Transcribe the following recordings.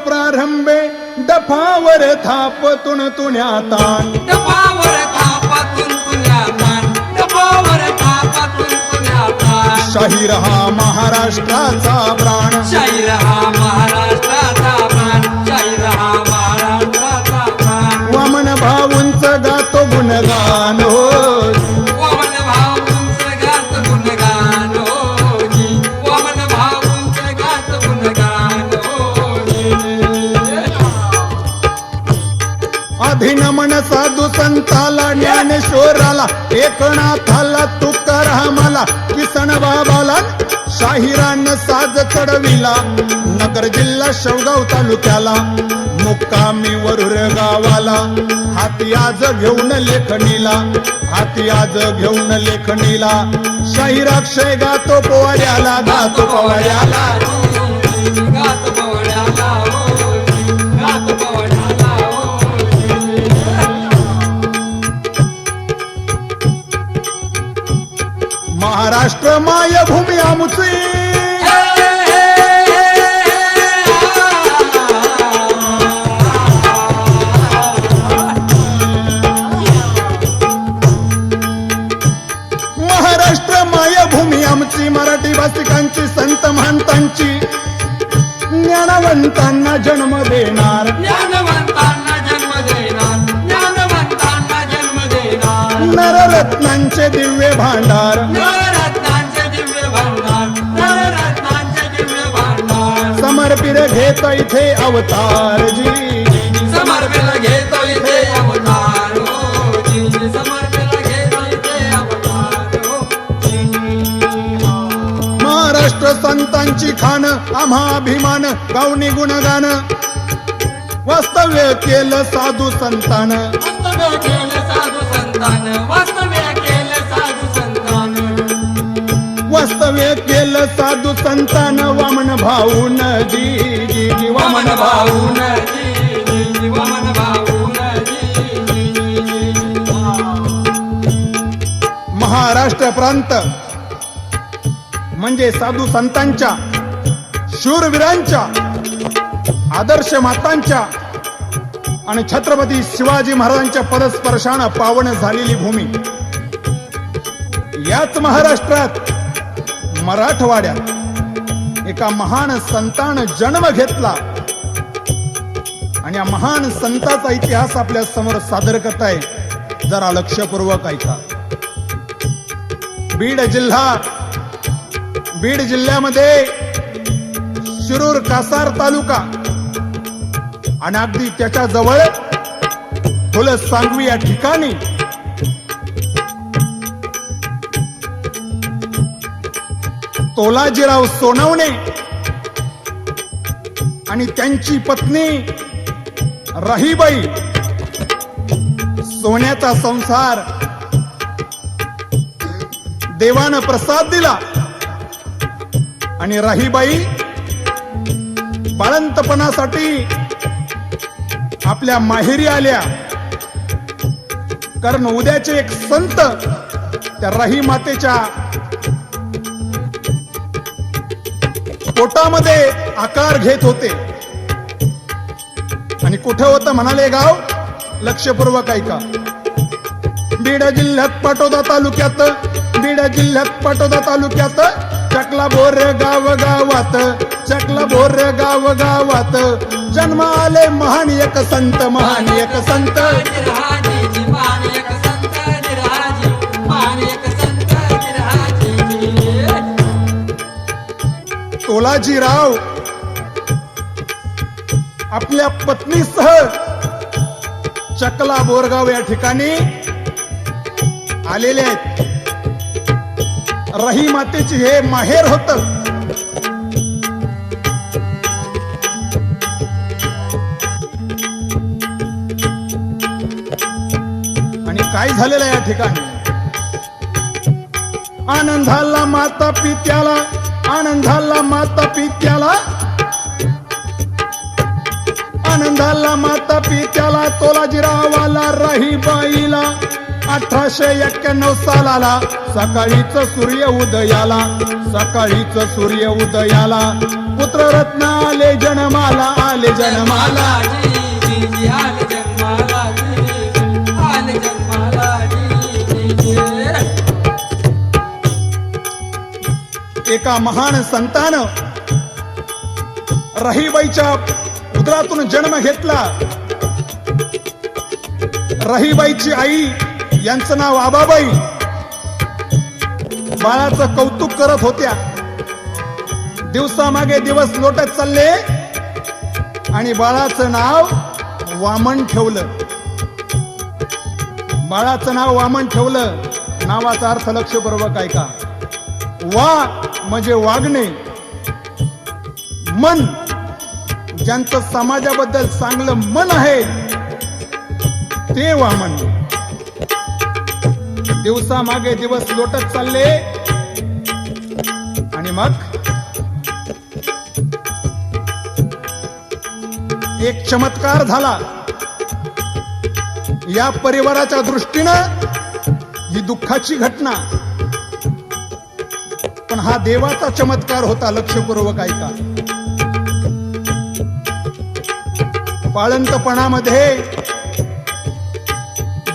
प्रारंभे डफावर थापतून तुण्या ताण डफावर थापातून तुझ्या ताण डफावर थापातून तुझ्या ताण शाहीर हा महाराष्ट्राचा प्राण शाहीर हा महाराष्ट्राचा प्राण शाहीर हा महाराष्ट्राचा प्राण वामन भाऊंच गातो गुणगान हो वामन भाऊंच गात गुणगान होनी वामन भाऊंच गात गुणगान होनी अधिनमन साधू संताला ज्ञानेश्वराला एकनाथाला तुकारामाला किसन बाबाला शाहिरानं साज चढविला नगर जिल्हा शेवगाव तालुक्याला मुक्कामी वरुर गावाला हाती आज घेऊन लेखणीला हाती आज घेऊन लेखणीला शाहिराक्षय गातो पोवाड्याला गातो पोवाड्याला गात पवड्याला होनी गात पवड्याला होनी महाराष्ट्र मायभूमी आमची महाराष्ट्र मायभूमी आमची मराठी भाषिकांची संत महंतांची ज्ञानवंतांना जन्म देणार ज्ञानवंतांना जन्म देणार ज्ञानवंतांना जन्म देणार नररत्नांचे दिव्य भांडार नवरत्नांचे दिव्य भांडार नवरत्नांचे दिव्य भांडार समर्पित घेत इथे अवतार जी समर्पण घेतो इथे अवतार हो जी समर्पण घेतो इथे अवतार हो महाराष्ट्र संतांची खान आम्हा अभिमान गावनी गुणगान वास्तव्य केलं साधू संतान वास्तव्य केलं साधू संतान वास्तव्य केलं साधू संतान वास्तव्य केलं साधू संतान वामन भाऊन जी जी जी वामन भाऊन वामन भाऊन महाराष्ट्र प्रांत म्हणजे साधू संतांच्या शूरवीरांच्या आदर्श मातांच्या आणि छत्रपती शिवाजी महाराजांच्या पदस्पर्शानं पावन झालेली भूमी याच महाराष्ट्रात मराठवाड्यात एका महान संतानं जन्म घेतला आणि या महान संताचा इतिहास आपल्या समोर सादर करताय जरा लक्षपूर्वक ऐका बीड जिल्ह्यामध्ये शिरूर कासार तालुका आणि अगदी त्याच्या जवळ फुलसांगवी या ठिकाणी तोलाजीराव सोनवणे आणि त्यांची पत्नी रहीबाई सोन्याचा संसार देवानं प्रसाद दिला आणि रहीबाई बाळंतपणासाठी आपल्या माहेरी आल्या कारण उद्याचे एक संत त्या रही मातेच्या पोटामध्ये आकार घेत होते आणि कुठे होतं म्हणाले गाव लक्षपूर्वक ऐका बीड जिल्ह्यात पाटोदा तालुक्यात चकला बोर गाव गावात जन्म आले महान एक संत तोलाजीराव आपल्या पत्नीसह चकला बोरगाव या ठिकाणी आलेले आहेत रही मातेची हे माहेर होत आणि काय झालेलं या ठिकाणी आनंदाला माता पित्याला तोलाजीरावाला रहीबाईला 1891 सालाला सकाळीच सूर्य उदयाला, सकाळीच सूर्य उदयाला पुत्ररत्न आले जन्माला, आले जन्माला. आले जन्माला आले जन्माला एका महान संतानं रहीबाईच्या उदरातून जन्म घेतला. रहीबाईची आई यांचं नाव आबाबाई बाळाचं कौतुक करत होत्या. दिवसामागे दिवस लोटत चालले आणि बाळाचं नाव वामन ठेवलं. बाळाचं नाव वामन ठेवलं. नावाचा अर्थ लक्षपूर्वक ऐका. वा म्हणजे वागणे, मन ज्यांचं समाजाबद्दल चांगलं मन आहे ते वामन. दिवसामागे दिवस लोटत चालले आणि मग एक चमत्कार झाला. या परिवाराच्या दृष्टीनं ही दुःखाची घटना, पण हा देवाचा चमत्कार होता. लक्षपूर्वक ऐका. बाळंतपणामध्ये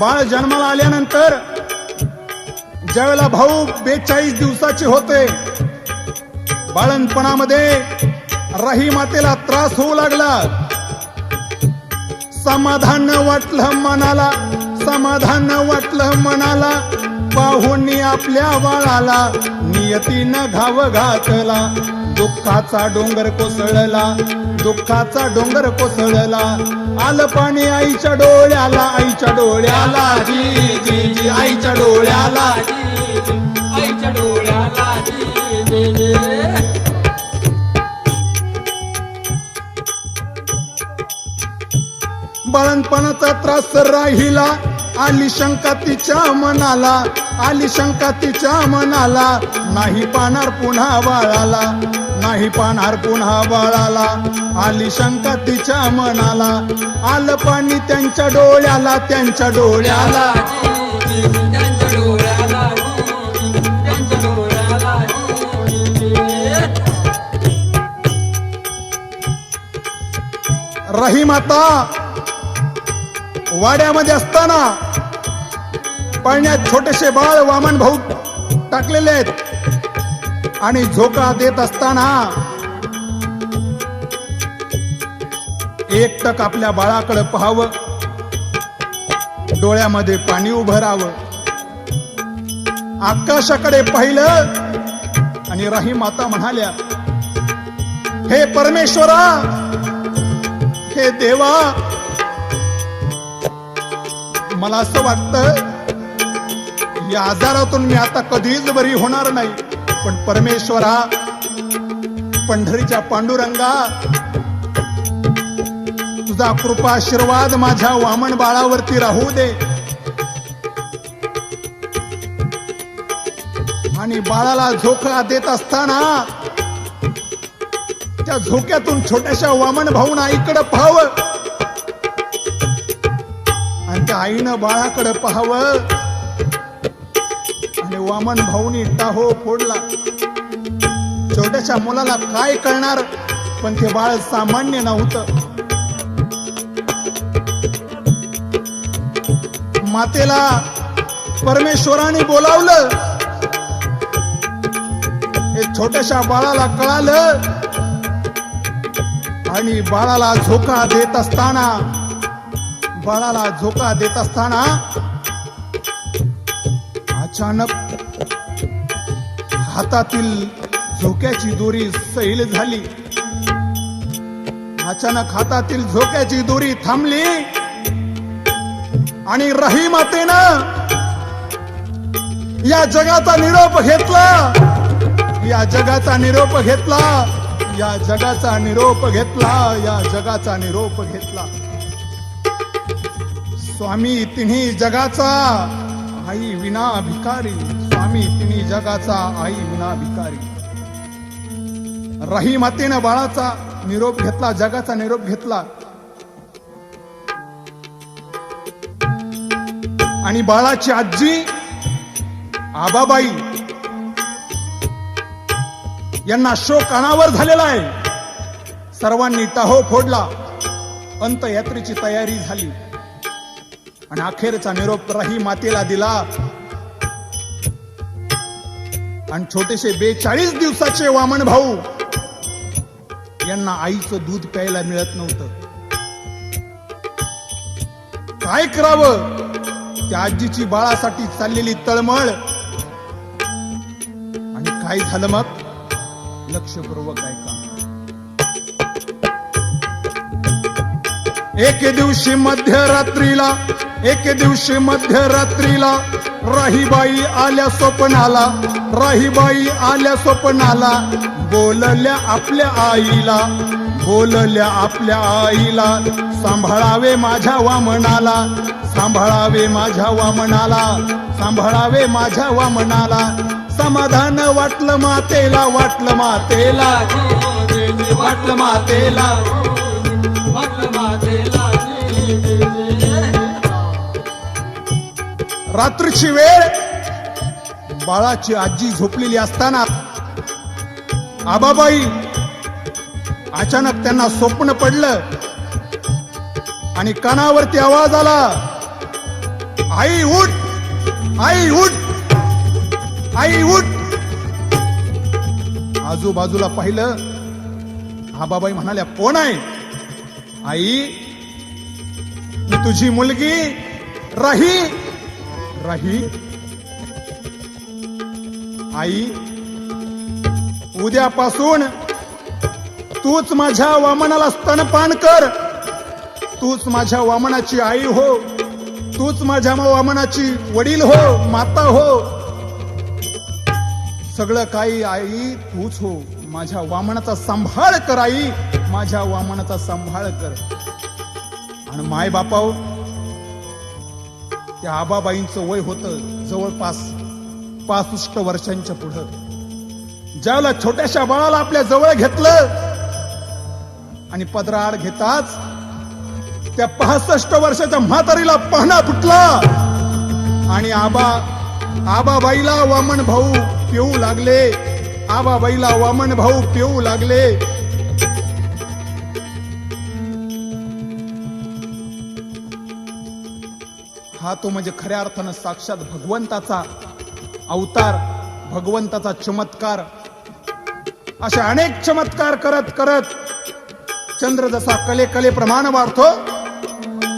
बाळ जन्माला आल्यानंतर ज्यावेळेला भाऊ 42 दिवसाचे होते, बाळंतपणामध्ये राही मातेला त्रास होऊ लागला. समाधान वाटलं मनाला, समाधान वाटलं मनाला, पाहुणी आपल्या बाळाला नियतीनं घाव घातला. दुःखाचा डोंगर कोसळला, दुःखाचा डोंगर कोसळला. आलं पाणी आईच्या डोळ्याला, आईच्या डोळ्याला, जी जी जी आईच्या डोळ्याला, आईच्या डोळ्याला बाळंतपणाचा त्रास राहिला. आली शंका तिच्या मनाला, आली शंका तिच्या मनाला. नाही पाहणार पुन्हा बाळाला, नाही पाहणार पुन्हा बाळाला. आली शंका तिच्या मनाला. आलं पाणी त्यांच्या डोळ्याला, त्यांच्या डोळ्याला. त्यांच्या डोळ्याला त्यांच्या डोळ्याला रही माता वाड्यामध्ये असताना पाळण्यात छोटेसे बाळ वामन भाऊ टाकलेले आहेत आणि झोका देत असताना एकटक आपल्या बाळाकडे पाहावं, डोळ्यामध्ये पाणी उभं राहावं. आकाशाकडे पाहिलं आणि राही माता म्हणाल्या, हे परमेश्वरा, हे देवा, मला असं वाटतं या आजारातून मी आता कधीच बरी होणार नाही, पण परमेश्वरा, पंढरीच्या पांडुरंगा, तुझा कृपा आशीर्वाद माझ्या वामन बाळावरती राहू दे. आणि बाळाला झोका देत असताना त्या झोक्यातून छोट्याशा वामन भाऊन आईकडे पाहावं आणि त्या आईनं बाळाकडे पाहावं आणि वामन भाऊनी टाहो फोडला. छोट्याशा मुलाला काय कळणार, पण ते बाळ सामान्य नव्हतं. मातेला परमेश्वराने बोलावलं. हे छोट्याशा बाळाला कळालं आणि बाळाला झोका देत असताना, बाळाला झोका देत असताना अचानक हातातील झोक्याची दोरी सैल झाली. अचानक हातातील झोक्याची दोरी थांबली आणि राही मातेनं या जगाचा निरोप घेतला, या जगाचा निरोप घेतला, या जगाचा निरोप घेतला, या जगाचा निरोप घेतला. स्वामी तिन्ही जगाचा, आई विना भिकारी. स्वामी तिन्ही जगाचा, आई विना भिकारी. राही मातेनं बाळाचा निरोप घेतला, जगाचा निरोप घेतला. आणि बाळाची आजी आबाबाई यांना शोक अनावर झालेला आहे. सर्वांनी टाहो फोडला. अंत्ययात्रेची तयारी झाली आणि अखेरचा निरोप राही मातेला दिला. आणि छोटेसे 42 दिवसाचे वामन भाऊ यांना आईचं दूध प्यायला मिळत नव्हतं. काय करावं? त्या आजीची बाळासाठी चाललेली तळमळ. आणि काय झालं मग? लक्षपूर्वक ऐका. एके दिवशी मध्यरात्रीला राहीबाई आल्या स्वप्नाला. राहीबाई आल्या स्वप्नाला. बोलल्या आपल्या आईला सांभाळावे माझ्या वामनाला. सांभाळावे माझ्या वामनाला. समाधान वाटलं मातेला. रात्रीची वेळ. बाळाची आजी झोपलेली असताना आबाबाई अचानक त्यांना स्वप्न पडलं आणि कानावरती आवाज आला, आई उठ, आई उठ, आई उठ. आजूबाजूला पाहिलं. आबाबाई म्हणाल्या, कोण आहे? आई, मी तुझी मुलगी राही. आई, उद्यापासून तूच माझ्या वामनाला स्तनपान कर. तूच माझ्या वामनाची आई हो. तूच माझ्या वामनाची वडील हो, माता हो. सगळं काही आई तूच हो. माझ्या वामनाचा सांभाळ कर आई. माझ्या वामनाचा सांभाळ कर. आणि माय बापाव, त्या आबाबाईंचं वय होतं जवळपास 65 वर्षांच्या पुढं. ज्याला छोट्याशा बाळाला आपल्या जवळ घेतलं आणि पदराआड घेताच त्या 65 वर्षाच्या म्हातारीला पहना फुटला आणि आबाबाईला वामन भाऊ पिऊ लागले. आबाबाईला वामन भाऊ पिऊ लागले. हा तो म्हणजे खऱ्या अर्थानं साक्षात भगवंताचा अवतार, भगवंताचा चमत्कार. असे अनेक चमत्कार करत करत चंद्र जसा कले प्रमाण वाढतो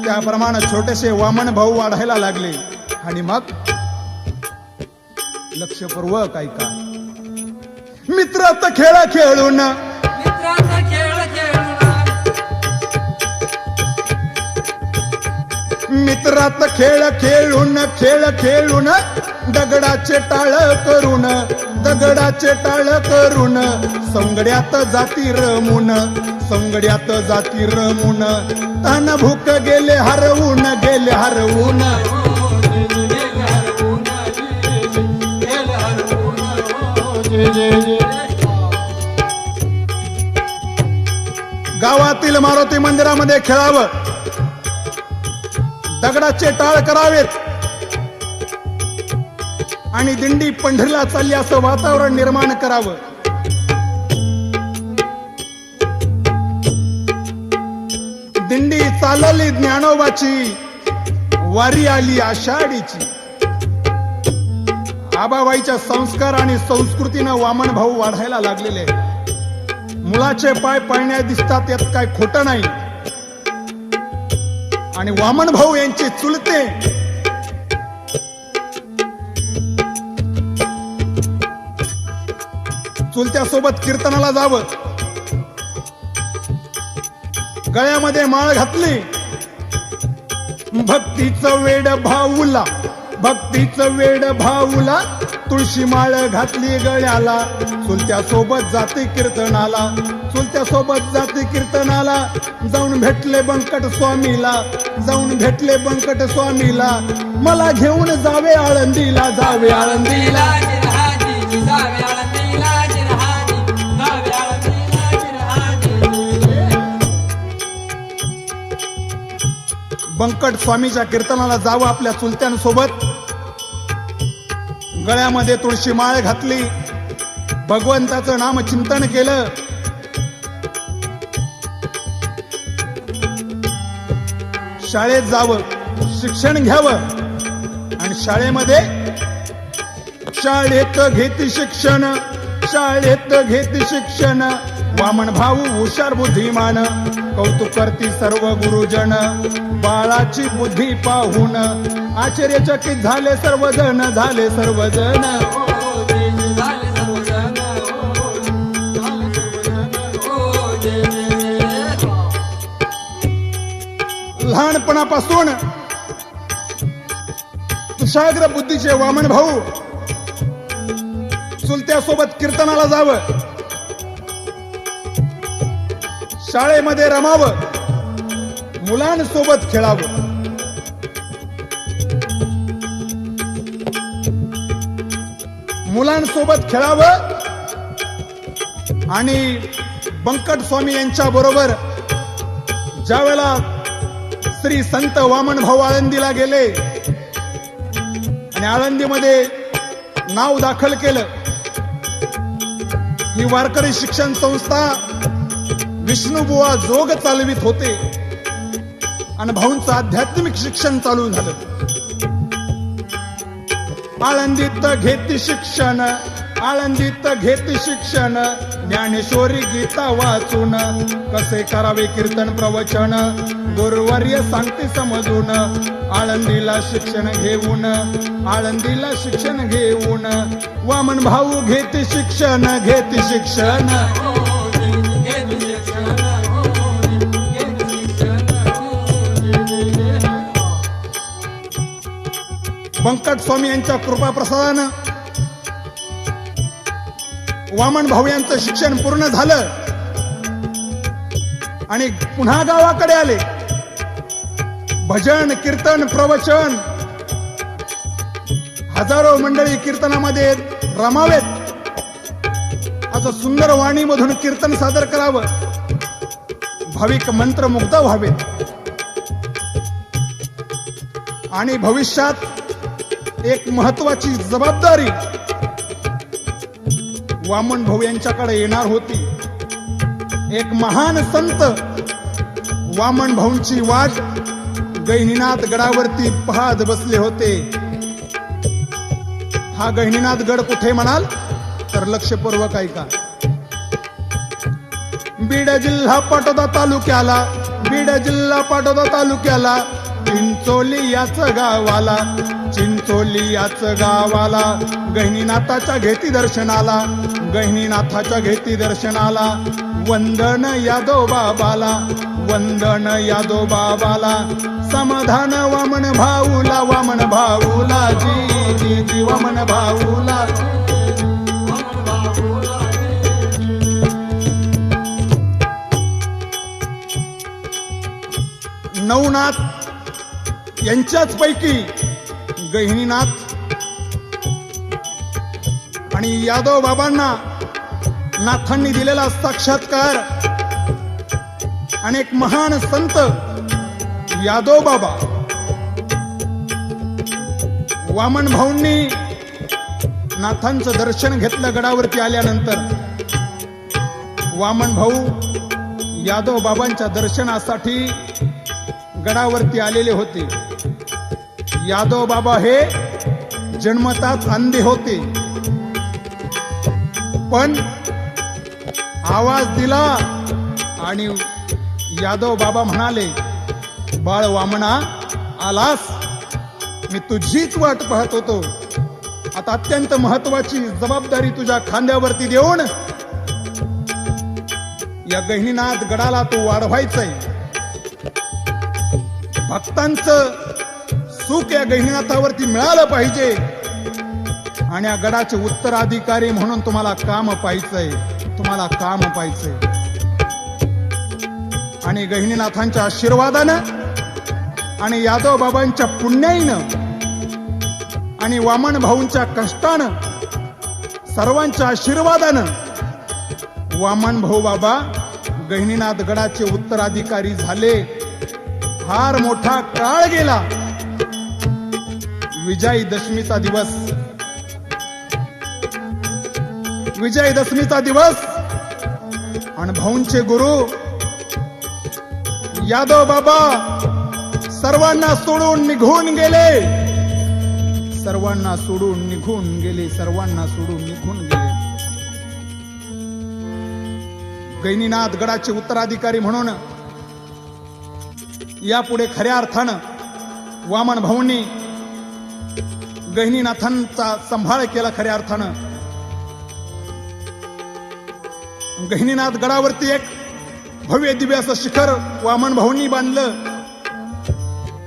त्याप्रमाणे छोटेसे वामन भाऊ वाढायला लागले. आणि मग लक्षपूर्वक ऐका. मित्रात खेळ खेळून मित्रात खेळ खेळून दगडाचे टाळ करून संगड्यात जाती रमून तन भूक गेले हरवून गावातील मारुती मंदिरामध्ये खेळावं. दगडाचे टाळ करावेत आणि दिंडी पंढरीला चालली असं वातावरण निर्माण करावं. दिंडी चालली ज्ञानोबाची, वारी आली आषाढीची. आबाबाईच्या संस्कार आणि संस्कृतीनं वामन भाऊ वाढायला लागलेले. मुलाचे पाय पाळण्यात दिसतात, यात काय खोटं नाही. आणि वामन भाऊ यांचे चुलते चुलत्यासोबत कीर्तनाला जावं. गळ्यामध्ये माळ घातली. भक्तीचं वेड भाऊला तुळशी माळ घातली गळ्याला. चुलत्यासोबत जाते कीर्तनाला. जाऊन भेटले बंकट स्वामीला. मला घेऊन जावे आळंदीला. बंकट स्वामीच्या कीर्तनाला जावं आपल्या चुलत्यांसोबत. गळ्यामध्ये तुळशी माळ घातली, भगवंताचं नाम चिंतन केलं. शाळेत जावं, शिक्षण घ्यावं आणि शाळेमध्ये शाळेत घेती शिक्षण, शाळेत घेती शिक्षण, वामन भाऊ हुशार बुद्धिमान, कौतुक करती सर्व गुरुजन, बाळाची बुद्धी पाहून आश्चर्यचकित झाले सर्वजण, झाले सर्वजण. लहानपणापासून कुशाग्र बुद्धीचे वामन भाऊ चुलत्यासोबत कीर्तनाला जावं, शाळेमध्ये रमावं, मुलांसोबत खेळावं. मुलांसोबत खेळावं आणि बंकट स्वामी यांच्या बरोबर ज्यावेळेला श्री संत वामन भाऊ आळंदीला गेले आणि आळंदीमध्ये नाव दाखल केलं. ही वारकरी शिक्षण संस्था विष्णुबुवा जोग चालवित होते आणि भाऊंचं आध्यात्मिक शिक्षण चालू झालं. आळंदीत घेती शिक्षण, आळंदीत घेती शिक्षण, ज्ञानेश्वरी गीता वाचून, कसे करावे कीर्तन प्रवचन, गुरुवर्य सांगते समजून, आळंदीला शिक्षण घेऊन, आळंदीला शिक्षण घेऊन, वामन भाऊ घेते शिक्षण, घेते शिक्षण. बंकट स्वामी यांच्या कृपा प्रसादानं वामन भाऊ यांचं शिक्षण पूर्ण झालं आणि पुन्हा गावाकडे आले. भजन कीर्तन प्रवचन, हजारो मंडळी कीर्तनामध्ये रमावेत, असं सुंदर वाणीमधून कीर्तन सादर करावं, भाविक मंत्रमुग्ध व्हावेत आणि भविष्यात एक महत्वाची जबाबदारी वामन भाऊ यांच्याकडे येणार होती. एक महान संत वामन भाऊंची वाट गहिनीनाथ गडावरती पाहत बसले होते. हा गहिनीनाथ गड कुठे म्हणाल तर लक्षपूर्वक ऐका. बीड जिल्हा पाटोदा तालुक्याला, बीड जिल्हा पाटोदा तालुक्याला, चिंचोली याच गावाला, चिंचोली याच गावाला, गहिनीनाथाच्या घेती दर्शनाला, गहिनीनाथाच्या घेती दर्शनाला, वंदन यादव बाबाला, वंदन यादव बाबाला, समाधान वामन भाऊला, वामन भाऊला, जी जी जी वामन भाऊला. नवनाथ यांच्याच पैकी गहिनीनाथ आणि यादव बाबांना नाथांनी दिलेला साक्षात्कार. अनेक महान संत यादव बाबा, वामन भाऊंनी नाथांचं दर्शन घेतलं गडावरती आल्यानंतर. वामन भाऊ यादव बाबांच्या दर्शनासाठी गडावरती आलेले होते. यादव बाबा हे जन्मताच अंधे होते, पण आवाज दिला आणि यादव बाबा म्हणाले, बाळ वामना आलास, मी तुझीच वाट पाहत होतो. आता अत्यंत महत्वाची जबाबदारी तुझ्या खांद्यावरती देऊन या गहिनीनाथ गडाला तू वाढवायचंय. भक्तांचं सुख या गहिनीनाथावरती मिळालं पाहिजे आणि या गडाचे उत्तराधिकारी म्हणून तुम्हाला काम पाहिजे, तुम्हाला काम पाहिजे. आणि गहिनीनाथांच्या आशीर्वादानं आणि यादव बाबांच्या पुण्याईनं आणि वामन भाऊंच्या कष्टानं, सर्वांच्या आशीर्वादानं वामन भाऊ बाबा गहिनीनाथ गडाचे उत्तराधिकारी झाले. फार मोठा काळ गेला. विजयादशमीचा दिवस, विजयादशमीचा दिवस, आणि भाऊंचे गुरु यादव बाबा सर्वांना सोडून निघून गेले, सर्वांना सोडून निघून गेले, सर्वांना सोडून निघून गेले. गैनीनाथ गडाचे उत्तराधिकारी म्हणून यापुढे खऱ्या अर्थानं वामन भाऊंनी गहिनीनाथांचा सांभाळ केला. खऱ्या अर्थानं गहिनीनाथ गडावरती एक भव्य दिव्य असं शिखर वामन भाऊंनी बांधलं.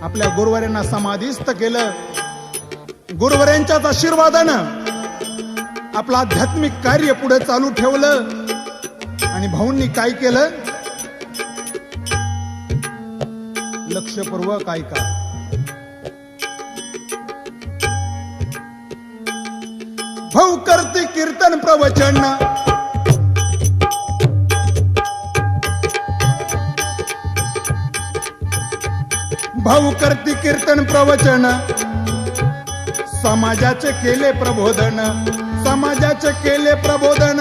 आपल्या गुरुवर्यांना समाधीस्थ केलं. गुरुवर्यांच्याच आशीर्वादानं आपलं आध्यात्मिक कार्य पुढे चालू ठेवलं. आणि भाऊंनी काय केलं? लक्षपूर्वक ऐका. भाऊ करते कीर्तन प्रवचन, भाऊ करते कीर्तन प्रवचन, समाजाचे केले प्रबोधन, समाजाचे केले प्रबोधन.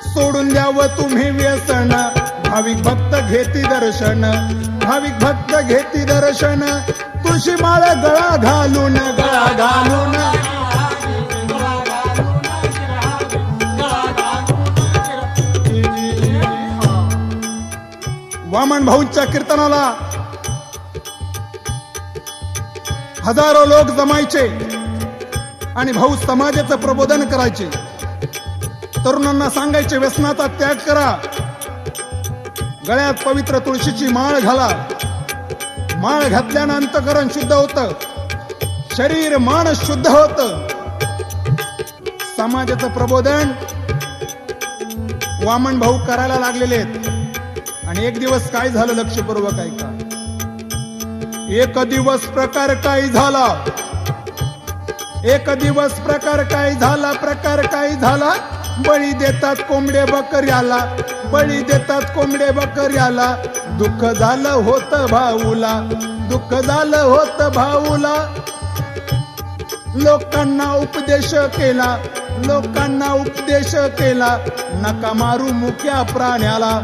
सोडून द्यावं तुम्ही व्यसन, भाविक भक्त घेती दर्शन, भाविक भक्त घेती दर्शन. तुळशी माळ गळा घालून, गळा घालून, वामन भाऊंच्या कीर्तनाला हजारो लोक जमायचे आणि भाऊ समाजाचं प्रबोधन करायचे. तरुणांना सांगायचे व्यसनाचा त्याग करा, गळ्यात पवित्र तुळशीची माळ घाला. माळ घातल्यानं अंतःकरण शुद्ध होतं, शरीर मन शुद्ध होतं. समाजाचं प्रबोधन वामन भाऊ करायला लागलेले आहेत. आणि एक दिवस काय झालं? लक्षपूर्वक ऐका. एक दिवस प्रकार काय झाला? एक दिवस प्रकार काय झाला? प्रकार काय झाला? बळी देतात कोंबडे बकऱ्याला, बळी देतात कोंबडे बकऱ्याला. दुःख झालं होत भाऊला, दुःख झालं होत भाऊला. लोकांना उपदेश केला, लोकांना उपदेश केला. नका मारू मुक्या प्राण्याला,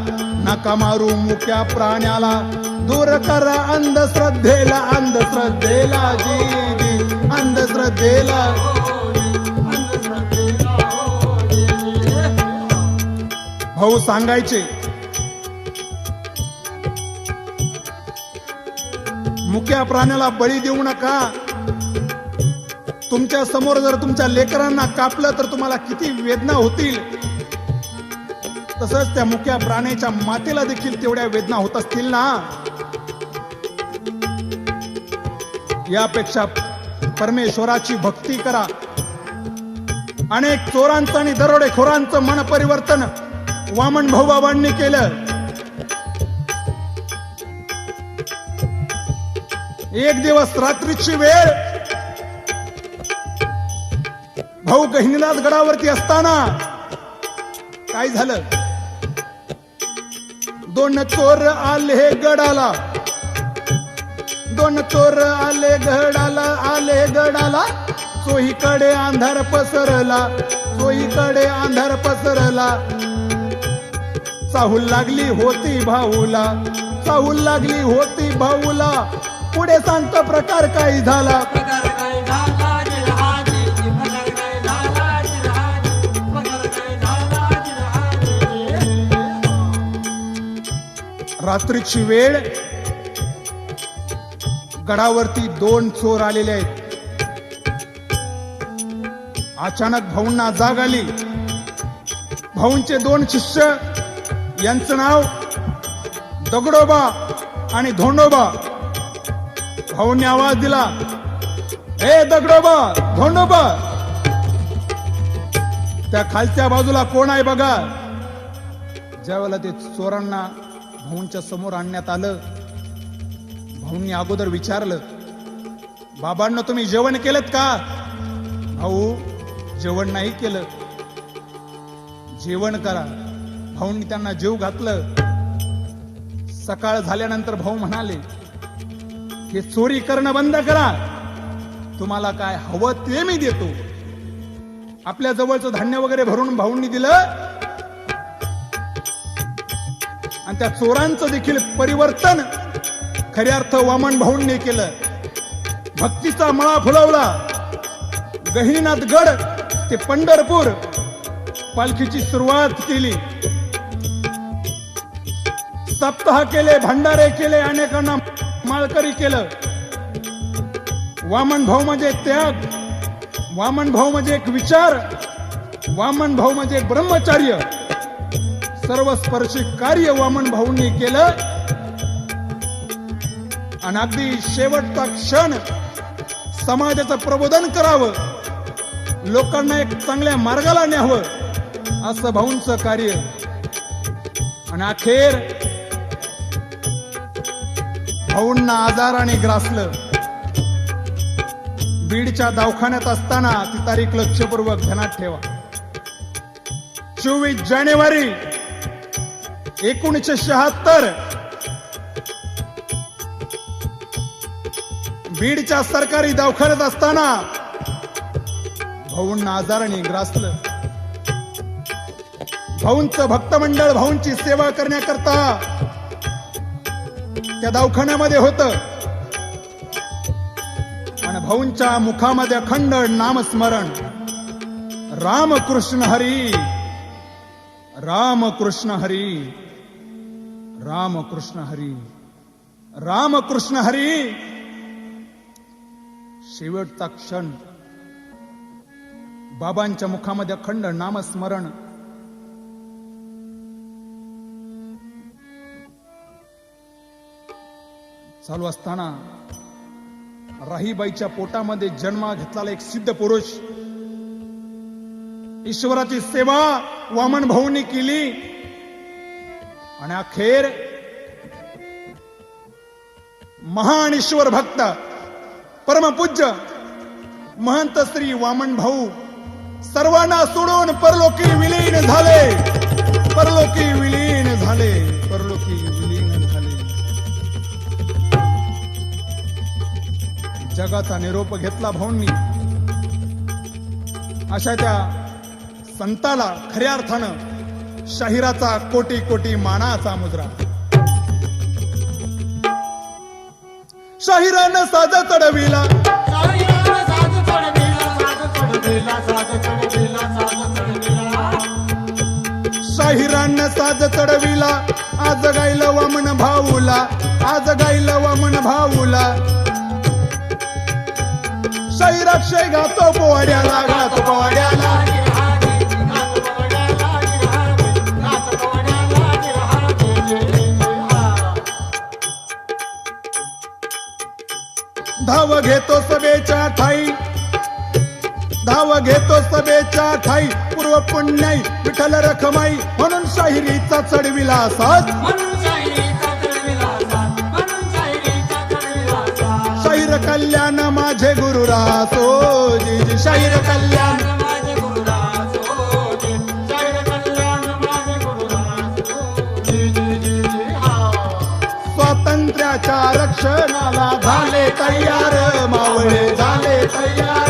नका मारू मुक्या प्राण्याला. दूर करा अंधश्रद्धेला, अंधश्रद्धेला जी, अंधश्रद्धेला. भाऊ सांगायचे, मुक्या प्राण्याला बळी देऊ नका. तुमच्या समोर जर तुमच्या लेकरांना कापलं तर तुम्हाला किती वेदना होतील, तसंच त्या मुक्या प्राण्याच्या मातेला देखील तेवढ्या वेदना होत असतील ना. यापेक्षा परमेश्वराची भक्ती करा. अनेक चोरांचं आणि दरोडेखोरांचं मन परिवर्तन वामन भाऊ बाबांनी केलं. एक दिवस रात्रीची वेळ, भाऊ गहिनीनाथ गडावरती असताना काय झालं? दोन चोर आले गडाला, दोन चोर आले गडाला, आले गडाला. चोहीकडे अंधार पसरला, चोहीकडे अंधार पसरला. चाहूल लागली होती भाऊला, चाहूल लागली होती भाऊला. पुढे सांगतो प्रकार काय झाला? प्रकार काय झाला जिरहाजी, प्रकार काय झाला जिरहाजी, प्रकार काय झाला जिरहाजी. रात्रीची वेळ, गडावरती दोन चोर आलेले आहेत. अचानक भाऊंना जाग आली. भाऊंचे दोन शिष्य, यांचं नाव दगडोबा आणि धोंडोबा. भाऊंनी आवाज दिला, हे दगडोबा, धोंडोबा, त्या खालच्या बाजूला कोण आहे बघा. ज्यावेळेला ते चोरांना भाऊंच्या समोर आणण्यात आलं, भाऊंनी अगोदर विचारलं, बाबांना तुम्ही जेवण केलं का? भाऊ जेवण नाही केलं. जेवण करा. भाऊंनी त्यांना जेव घातलं. सकाळ झाल्यानंतर भाऊ म्हणाले, हे चोरी करणं बंद करा, तुम्हाला काय हवं ते मी देतो. आपल्या जवळचं धान्य वगैरे भरून भाऊंनी दिलं आणि त्या चोरांचं देखील परिवर्तन खऱ्या अर्थ वामन भाऊंनी केलं. भक्तीचा मळा फुलवला. गहिनीनाथ गड ते पंढरपूर पालखीची सुरुवात केली. सप्ताह केले, भंडारे केले, अनेकांना माळकरी केलं. वामन भाऊ म्हणजे त्याग, वामन भाऊ म्हणजे एक विचार, वामन भाऊ म्हणजे एक ब्रह्मचार्य. सर्वस्पर्शी कार्य वामन भाऊंनी केलं आणि अगदी शेवटचा क्षण समाजाचं प्रबोधन करावं, लोकांना एक चांगल्या मार्गाला न्यावं, असं भाऊंचं कार्य. आणि अखेर भाऊंना आजाराने ग्रासलं. बीडच्या दवाखान्यात असताना ती तारीख लक्षपूर्वक ध्यानात ठेवा. 24 जानेवारी 1976 बीडच्या सरकारी दवाखान्यात असताना भाऊंना आजाराने ग्रासलं. भाऊंचं भक्त मंडळ भाऊंची सेवा करण्याकरता त्या दवाखान्यामध्ये होतं आणि भाऊंच्या मुखामध्ये अखंड नामस्मरण, रामकृष्ण हरी, रामकृष्ण हरी, रामकृष्ण हरी, रामकृष्ण हरी. शेवटचा क्षण बाबांच्या मुखामध्ये अखंड नामस्मरण. चालू असताना राहीबाईच्या पोटामध्ये जन्म घेतलेला एक सिद्ध पुरुष, ईश्वराची सेवा वामन भाऊंनी केली आणि अखेर महान ईश्वर भक्त परमपूज्य महंत श्री वामन भाऊ सर्वांना सोडून परलोकी विलीन झाले, परलोकी विलीन झाले, परलोकी विलीन झाले. जगाचा निरोप घेतला भाऊंनी. अशा त्या संताला खऱ्या अर्थानं शाहिराचा कोटी कोटी मानाचा मुजरा. शाहिरानं साज चढविला, शाहिरानं साज चढविला. आज गायलं वामन भाऊला, आज गायलं वामन भाऊला. शाहिराक्षय गातो पोवाड्याला, गातो पोवाड्याला. धाव घेतो सभेच्या ठाई, धाव घेतो सभेच्या ठाई. पूर्व पुण्याई विठ्ठल रखमाई, म्हणून शाहिरीचा चढविला साज. शाहीर कल्याण माझे गुरुरासो, जी जी शाहीर कल्याण. स्वातंत्र्याच्या रक्षणाला झाले तयार, मावळे झाले तयार.